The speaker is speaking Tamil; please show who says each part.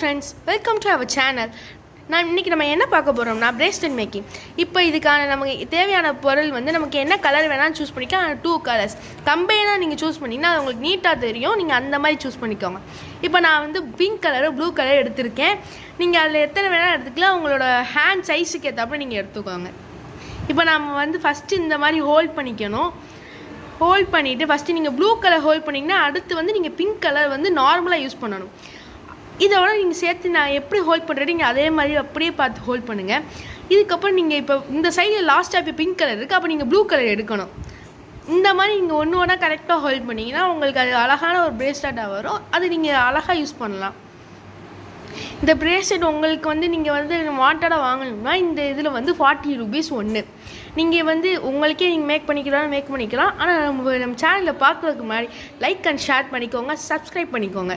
Speaker 1: Friends, welcome to our channel. இன்றைக்கி நம்ம என்ன பார்க்க போகிறோம்னா பிரேஸ்லெட் மேக்கிங். இப்போ இதுக்கான நமக்கு தேவையான பொருள் வந்து நமக்கு என்ன கலர் வேணாலும் சூஸ் பண்ணிக்கலாம். 2 கலர்ஸ் கம்பைனாக நீங்கள் சூஸ் பண்ணிங்கன்னா அது உங்களுக்கு நீட்டாக தெரியும். நீங்கள் அந்த மாதிரி சூஸ் பண்ணிக்கோங்க. இப்போ நான் வந்து பிங்க் கலரு ப்ளூ கலர் எடுத்திருக்கேன். நீங்கள் அதில் எத்தனை வேணாலும் எடுத்துக்கலாம். உங்களோட ஹேண்ட் சைஸுக்கு ஏற்றப்ப நீங்கள் எடுத்துக்கோங்க. இப்போ நம்ம வந்து ஃபஸ்ட்டு இந்த மாதிரி ஹோல்ட் பண்ணிக்கணும். ஹோல்ட் பண்ணிவிட்டு ஃபஸ்ட்டு நீங்கள் ப்ளூ கலர் ஹோல்ட் பண்ணிங்கன்னா அடுத்து வந்து நீங்கள் பிங்க் கலர் வந்து நார்மலாக யூஸ் பண்ணணும். இதோட நீங்கள் சேர்த்து நான் எப்படி ஹோல்ட் பண்ணுறேன் நீங்கள் அதே மாதிரி அப்படியே பார்த்து ஹோல்ட் பண்ணுங்கள். இதுக்கப்புறம் நீங்கள் இப்போ இந்த சைடில் லாஸ்ட்டாக இப்போ பிங்க் கலர் இருக்குது, அப்போ நீங்கள் ப்ளூ கலர் எடுக்கணும். இந்த மாதிரி நீங்கள் ஒன்றா கரெக்டாக ஹோல்ட் பண்ணிங்கன்னா உங்களுக்கு அது அழகான ஒரு பிரேஸ்லெட்டாக வரும். அது நீங்கள் அழகாக யூஸ் பண்ணலாம். இந்த பிரேஸ்லெட் உங்களுக்கு வந்து நீங்கள் வந்து வாண்டடாக வாங்கணும்னா இந்த இதில் வந்து 40 ரூபீஸ் ஒன்று. நீங்கள் வந்து உங்களுக்கே நீங்கள் மேக் பண்ணிக்கலாம். ஆனால் நம்ம சேனலில் பார்க்குறதுக்கு முன்னாடி லைக் அண்ட் ஷேர் பண்ணிக்கோங்க, சப்ஸ்கிரைப் பண்ணிக்கோங்க.